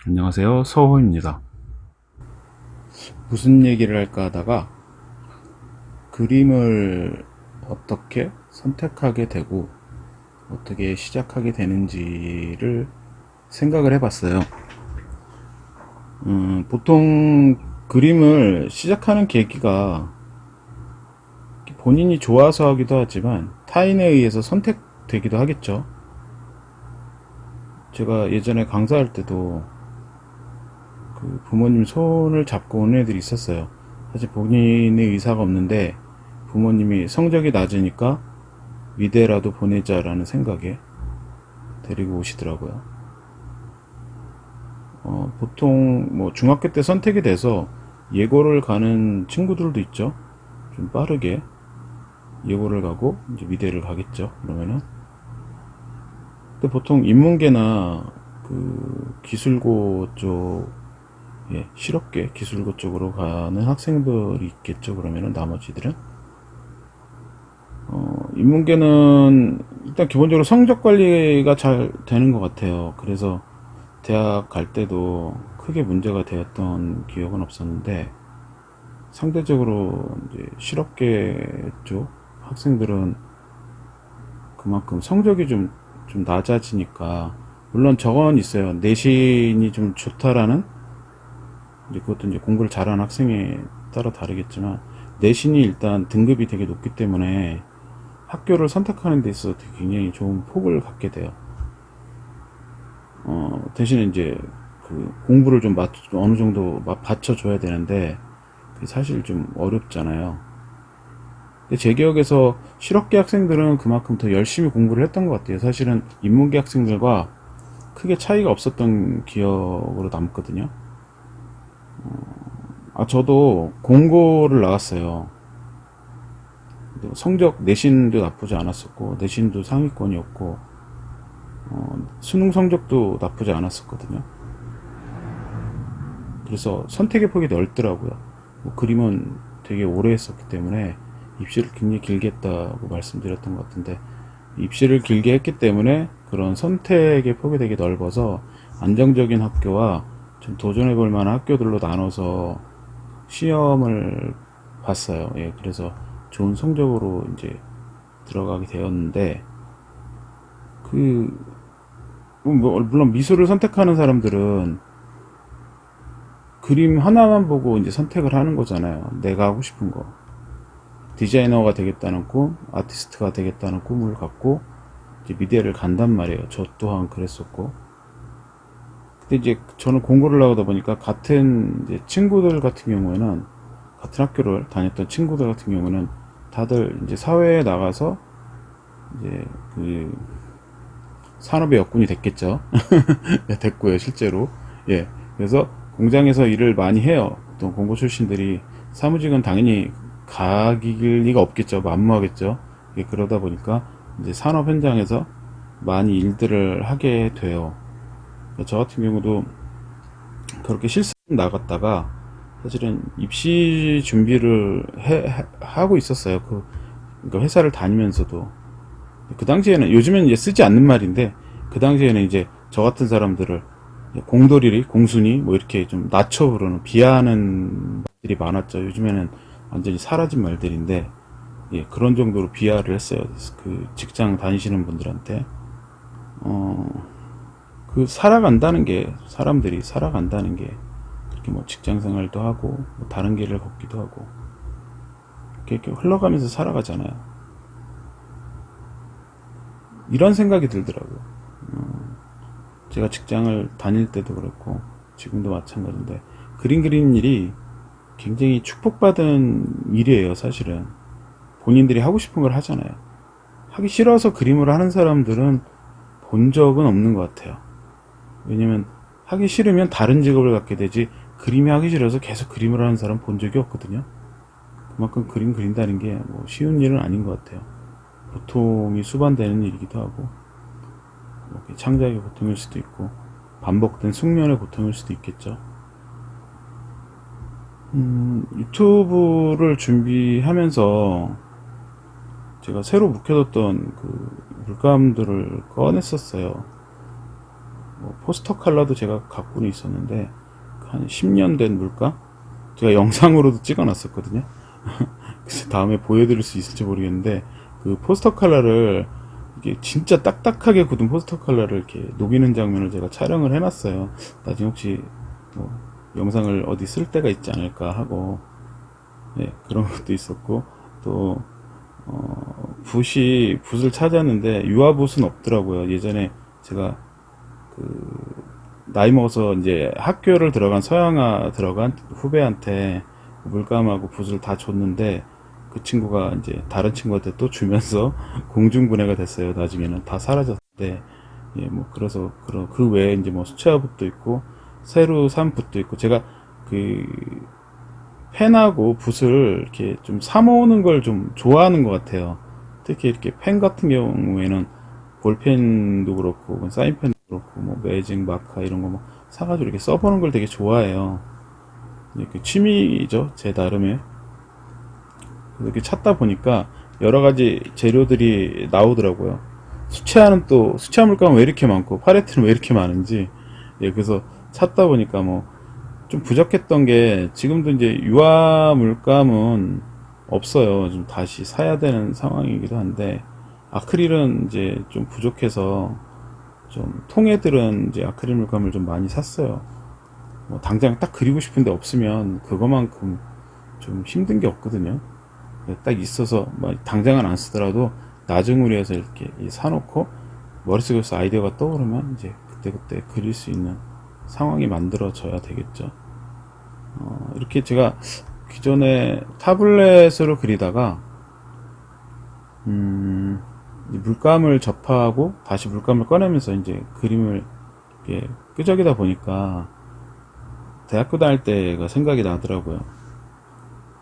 안녕하세요. 서호입니다. 무슨 얘기를 할까 하다가 그림을 어떻게 선택하게 되고 어떻게 시작하게 되는지를 생각을 해봤어요. 보통 그림을 시작하는 계기가 본인이 좋아서 하기도 하지만 타인에 의해서 선택되기도 하겠죠. 제가 예전에 강사할 때도 그 부모님 손을 잡고 온 애들이 있었어요. 사실 본인의 의사가 없는데 부모님이 성적이 낮으니까 미대라도 보내자라는 생각에 데리고 오시더라고요. 보통 뭐 중학교 때 선택이 돼서 예고를 가는 친구들도 있죠. 좀 빠르게 예고를 가고 이제 미대를 가겠죠. 그러면은 근데 보통 인문계나 그 기술고 쪽 실업계 기술고 쪽으로 가는 학생들이 있겠죠. 그러면은 나머지들은 인문계는 일단 기본적으로 성적 관리가 잘 되는 것 같아요. 그래서 대학 갈 때도 크게 문제가 되었던 기억은 없었는데 상대적으로 이제 실업계 쪽 학생들은 그만큼 성적이 좀 낮아지니까 물론 저건 있어요. 내신이 좀 좋다라는 이제 그것도 이제 공부를 잘하는 학생에 따라 다르겠지만 내신이 일단 등급이 되게 높기 때문에 학교를 선택하는 데 있어서 되게 굉장히 좋은 폭을 갖게 돼요. 대신에 이제 그 공부를 좀 어느 정도 받쳐줘야 되는데 그게 사실 좀 어렵잖아요. 근데 제 기억에서 실업계 학생들은 그만큼 더 열심히 공부를 했던 것 같아요. 사실은 인문계 학생들과 크게 차이가 없었던 기억으로 남거든요. 저도 공고를 나갔어요. 성적 내신도 나쁘지 않았었고 내신도 상위권이었고 수능 성적도 나쁘지 않았었거든요. 그래서 선택의 폭이 넓더라고요. 뭐 그림은 되게 오래 했었기 때문에 입시를 굉장히 길게 했다고 말씀드렸던 것 같은데 입시를 길게 했기 때문에 그런 선택의 폭이 되게 넓어서 안정적인 학교와 좀 도전해 볼 만한 학교들로 나눠서 시험을 봤어요. 예, 그래서 좋은 성적으로 이제 들어가게 되었는데 그 물론 미술을 선택하는 사람들은 그림 하나만 보고 이제 선택을 하는 거잖아요. 내가 하고 싶은 거. 디자이너가 되겠다는 꿈, 아티스트가 되겠다는 꿈을 갖고 이제 미대를 간단 말이에요. 저 또한 그랬었고. 근데 이제 저는 공부를 나오다 보니까 같은 이제 친구들 같은 경우에는 같은 학교를 다녔던 친구들 같은 경우는 다들 이제 사회에 나가서 이제 그 산업의 역군이 됐겠죠. 네, 됐고요, 실제로. 예. 그래서 공장에서 일을 많이 해요. 또 공고 출신들이 사무직은 당연히 가길 리가 없겠죠. 만무하겠죠. 예, 그러다 보니까 이제 산업 현장에서 많이 일들을 하게 돼요. 저 같은 경우도 그렇게 실습 나갔다가 사실은 입시 준비를 하고 있었어요. 그러니까 회사를 다니면서도 그 당시에는 요즘에는 이제 쓰지 않는 말인데 그 당시에는 이제 저 같은 사람들을 공돌이리 공순이 뭐 이렇게 좀 낮춰 부르는 비하하는 말들이 많았죠. 요즘에는 완전히 사라진 말들인데 예, 그런 정도로 비하를 했어요. 그 직장 다니시는 분들한테 그 살아간다는 게 사람들이 살아간다는 게 그렇게 뭐 직장 생활도 하고 뭐 다른 길을 걷기도 하고 이렇게 흘러가면서 살아가잖아요. 이런 생각이 들더라고요. 제가 직장을 다닐 때도 그렇고 지금도 마찬가지인데 그림 그리는 일이 굉장히 축복받은 일이에요. 사실은 본인들이 하고 싶은 걸 하잖아요. 하기 싫어서 그림을 하는 사람들은 본 적은 없는 것 같아요. 왜냐면 하기 싫으면 다른 직업을 갖게 되지 그림이 하기 싫어서 계속 그림을 하는 사람 본 적이 없거든요. 그만큼 그림 그린다는 게 뭐 쉬운 일은 아닌 것 같아요. 고통이 수반되는 일이기도 하고 창작의 고통일 수도 있고 반복된 숙련의 고통일 수도 있겠죠. 유튜브를 준비하면서 제가 새로 묵혀뒀던 그 물감들을 꺼냈었어요. 뭐 포스터 컬러도 제가 갖고는 있었는데 한 10년 된 물감? 제가 영상으로도 찍어놨었거든요. 그래서 다음에 보여드릴 수 있을지 모르겠는데 그 포스터 컬러를 이게 진짜 딱딱하게 굳은 포스터 컬러를 이렇게 녹이는 장면을 제가 촬영을 해놨어요. 나중에 혹시 뭐 영상을 어디 쓸 때가 있지 않을까 하고 네, 그런 것도 있었고 또 붓을 찾았는데 유화붓은 없더라고요. 예전에 제가 그 나이 먹어서 이제 학교를 들어간 서양화 들어간 후배한테 물감하고 붓을 다 줬는데 그 친구가 이제 다른 친구한테 또 주면서 공중분해가 됐어요. 나중에는 다 사라졌는데 예, 뭐 그래서 그 외에 이제 뭐 수채화 붓도 있고 새로 산 붓도 있고 제가 그 펜하고 붓을 이렇게 좀 사 모으는 걸 좀 좋아하는 것 같아요. 특히 이렇게 펜 같은 경우에는 볼펜도 그렇고 사인펜도 그렇고 뭐 매직 마카 이런 거 뭐 사가지고 이렇게 써보는 걸 되게 좋아해요. 이렇게 취미죠, 제 나름의. 이렇게 찾다 보니까 여러 가지 재료들이 나오더라고요. 수채화는 또 수채화 물감은 왜 이렇게 많고 팔레트는 왜 이렇게 많은지 예, 그래서 찾다 보니까 뭐 좀 부족했던 게 지금도 이제 유화 물감은 없어요. 좀 다시 사야 되는 상황이기도 한데 아크릴은 이제 좀 부족해서 좀 통애들은 이제 아크릴 물감을 좀 많이 샀어요. 뭐 당장 딱 그리고 싶은데 없으면 그거만큼 좀 힘든 게 없거든요. 딱 있어서 뭐 당장은 안 쓰더라도 나중을 위해서 이렇게 사놓고 머릿속에서 아이디어가 떠오르면 이제 그때그때 그릴 수 있는 상황이 만들어져야 되겠죠. 이렇게 제가 기존에 타블렛으로 그리다가 물감을 접하고 다시 물감을 꺼내면서 이제 그림을 이렇게 끄적이다 보니까 대학교 다닐 때가 생각이 나더라고요.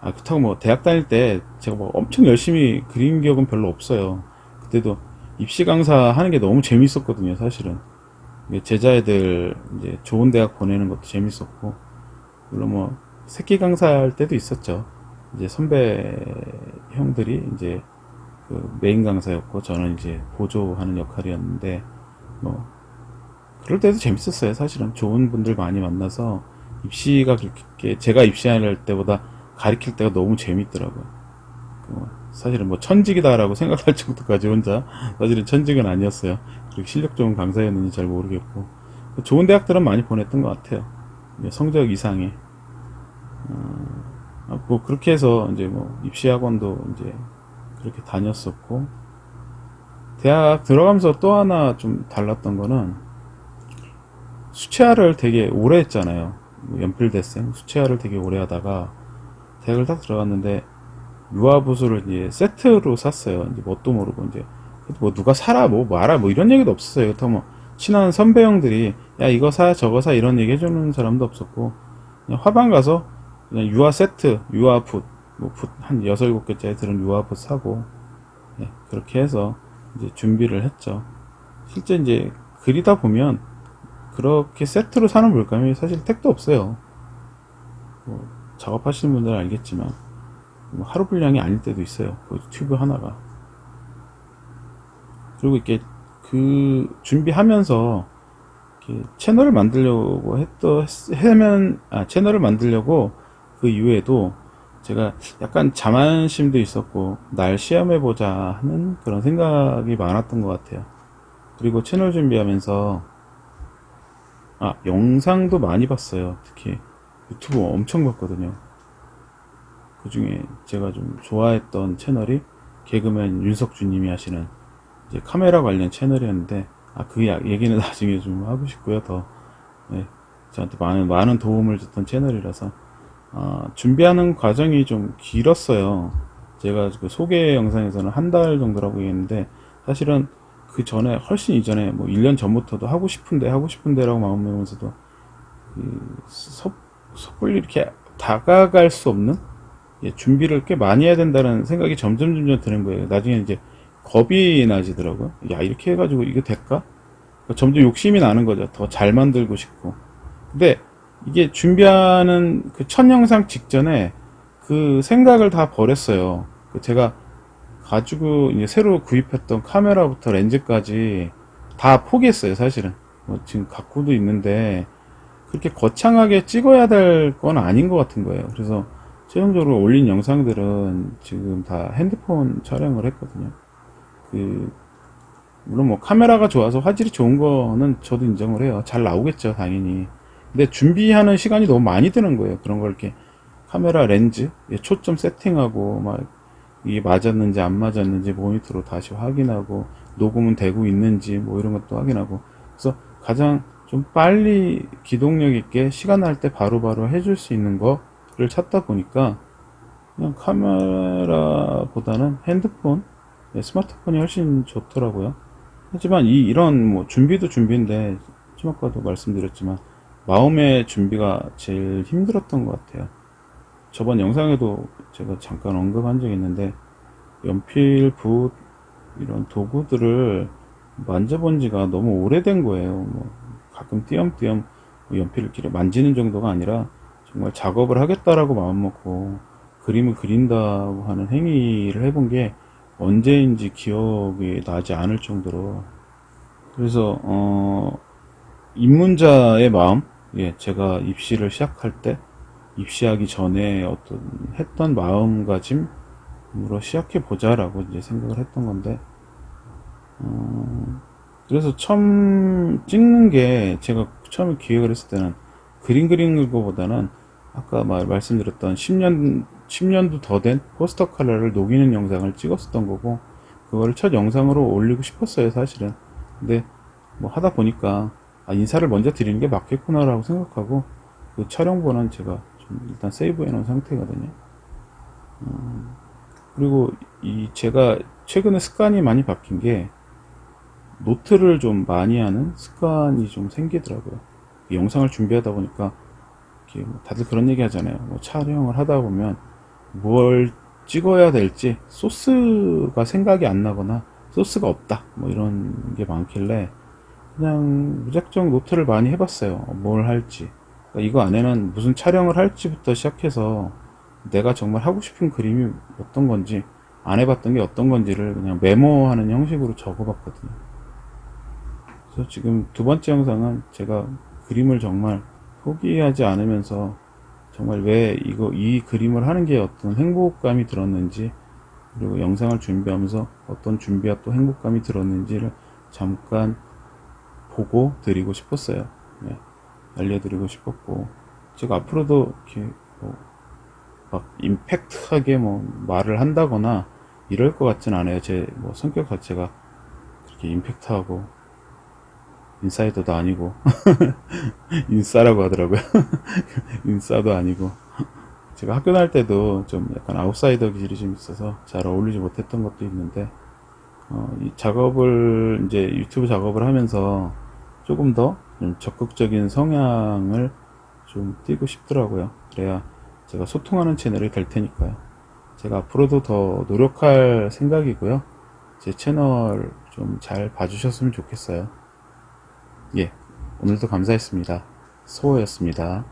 그렇다고 뭐 대학 다닐 때 제가 뭐 엄청 열심히 그린 기억은 별로 없어요. 그때도 입시 강사 하는 게 너무 재밌었거든요, 사실은. 제자애들 이제 좋은 대학 보내는 것도 재밌었고, 물론 뭐 새끼 강사할 때도 있었죠. 이제 선배 형들이 이제 그 메인 강사였고 저는 이제 보조하는 역할이었는데 뭐 그럴 때도 재밌었어요. 사실은 좋은 분들 많이 만나서 입시가 그렇게 제가 입시할 때보다 가르칠 때가 너무 재밌더라고요. 사실은 뭐 천직이다라고 생각할 정도까지 혼자 사실은 천직은 아니었어요. 그렇게 실력 좋은 강사였는지 잘 모르겠고 좋은 대학들은 많이 보냈던 것 같아요. 성적 이상의 뭐 그렇게 해서 이제 뭐 입시학원도 이제 그렇게 다녔었고 대학 들어가면서 또 하나 좀 달랐던 거는 수채화를 되게 오래 했잖아요. 연필대생 수채화를 되게 오래 하다가 대학을 딱 들어갔는데 유아붓을 이제 세트로 샀어요. 이제 뭣도 모르고 이제 뭐 누가 사라 뭐 마라 뭐 이런 얘기도 없었어요. 그렇다고 뭐 친한 선배 형들이 야 이거 사 저거 사 이런 얘기 해주는 사람도 없었고 그냥 화방 가서 그냥 유아 세트 유아붓 뭐 붓 한 6, 7개짜리 들은 유아붓 사고 예, 그렇게 해서 이제 준비를 했죠. 실제 이제 그리다 보면 그렇게 세트로 사는 물감이 사실 택도 없어요. 뭐 작업하시는 분들은 알겠지만 뭐 하루 분량이 아닐 때도 있어요. 그 튜브 하나가. 그리고 이렇게 그 준비하면서 이렇게 채널을 만들려고 채널을 만들려고 그 이후에도 제가 약간 자만심도 있었고 날 시험해보자 하는 그런 생각이 많았던 것 같아요. 그리고 채널 준비하면서 영상도 많이 봤어요. 특히 유튜브 엄청 봤거든요. 그 중에 제가 좀 좋아했던 채널이 개그맨 윤석주님이 하시는 이제 카메라 관련 채널이었는데 그 얘기는 나중에 좀 하고 싶고요. 더 네, 저한테 많은 도움을 줬던 채널이라서 준비하는 과정이 좀 길었어요. 제가 그 소개 영상에서는 한 달 정도라고 얘기했는데 사실은 그 전에 훨씬 이전에 뭐 1년 전부터도 하고 싶은데라고 마음먹으면서도 섣불리 이렇게 다가갈 수 없는 준비를 꽤 많이 해야 된다는 생각이 점점 드는 거예요. 나중에 이제 겁이 나지더라고요. 야 이렇게 해가지고 이게 될까? 점점 욕심이 나는 거죠. 더 잘 만들고 싶고. 근데 이게 준비하는 그 첫 영상 직전에 그 생각을 다 버렸어요. 제가 가지고 이제 새로 구입했던 카메라부터 렌즈까지 다 포기했어요, 사실은. 뭐 지금 갖고도 있는데 그렇게 거창하게 찍어야 될 건 아닌 것 같은 거예요. 그래서 최종적으로 올린 영상들은 지금 다 핸드폰 촬영을 했거든요. 그 물론 뭐 카메라가 좋아서 화질이 좋은 거는 저도 인정을 해요. 잘 나오겠죠, 당연히. 근데 준비하는 시간이 너무 많이 드는 거예요. 그런 걸 이렇게 카메라 렌즈, 초점 세팅하고 막 이게 맞았는지 안 맞았는지 모니터로 다시 확인하고 녹음은 되고 있는지 뭐 이런 것도 확인하고. 그래서 가장 좀 빨리 기동력 있게 시간 날 때 바로바로 해줄 수 있는 거를 찾다 보니까 그냥 카메라보다는 핸드폰, 스마트폰이 훨씬 좋더라고요. 하지만 이런 뭐 준비도 준비인데 좀 아까도 말씀드렸지만 마음의 준비가 제일 힘들었던 것 같아요. 저번 영상에도 제가 잠깐 언급한 적이 있는데 연필, 붓 이런 도구들을 만져본 지가 너무 오래된 거예요. 뭐 가끔 띄엄띄엄 뭐 연필을 이렇게 만지는 정도가 아니라 정말 작업을 하겠다라고 마음먹고 그림을 그린다고 하는 행위를 해본 게 언제인지 기억이 나지 않을 정도로. 그래서 입문자의 마음, 제가 입시를 시작할 때 입시하기 전에 어떤 했던 마음가짐으로 시작해 보자라고 이제 생각을 했던 건데, 그래서 처음 찍는 게 제가 처음에 기획을 했을 때는 그림 그리는 것보다는 아까 말씀드렸던 10년도 더 된 포스터 컬러를 녹이는 영상을 찍었었던 거고, 그거를 첫 영상으로 올리고 싶었어요, 사실은. 근데 뭐 하다 보니까 인사를 먼저 드리는 게 맞겠구나라고 생각하고 그 촬영본은 제가 좀 일단 세이브해 놓은 상태거든요. 그리고 제가 최근에 습관이 많이 바뀐 게 노트를 좀 많이 하는 습관이 좀 생기더라고요. 영상을 준비하다 보니까 이렇게 뭐 다들 그런 얘기 하잖아요. 뭐 촬영을 하다 보면 뭘 찍어야 될지 소스가 생각이 안 나거나 소스가 없다 뭐 이런 게 많길래 그냥 무작정 노트를 많이 해봤어요. 뭘 할지. 그러니까 이거 안에는 무슨 촬영을 할지부터 시작해서 내가 정말 하고 싶은 그림이 어떤 건지 안 해봤던 게 어떤 건지를 그냥 메모하는 형식으로 적어봤거든요. 그래서 지금 두 번째 영상은 제가 그림을 정말 포기하지 않으면서 정말 왜 이 그림을 하는 게 어떤 행복감이 들었는지, 그리고 영상을 준비하면서 어떤 준비와 또 행복감이 들었는지를 잠깐 보고 드리고 싶었어요. 네, 알려드리고 싶었고, 제가 앞으로도 이렇게 막 임팩트하게 뭐 말을 한다거나 이럴 것 같진 않아요. 제 뭐 성격 자체가 그렇게 임팩트하고 인사이더도 아니고 인싸라고 하더라고요. 인싸도 아니고. 제가 학교 다닐 때도 좀 약간 아웃사이더 기질이 좀 있어서 잘 어울리지 못했던 것도 있는데, 이 작업을 이제 유튜브 작업을 하면서 조금 더 좀 적극적인 성향을 좀 띄고 싶더라고요. 그래야 제가 소통하는 채널이 될 테니까요. 제가 앞으로도 더 노력할 생각이고요. 제 채널 좀 잘 봐주셨으면 좋겠어요. 예, 오늘도 감사했습니다. 소호였습니다.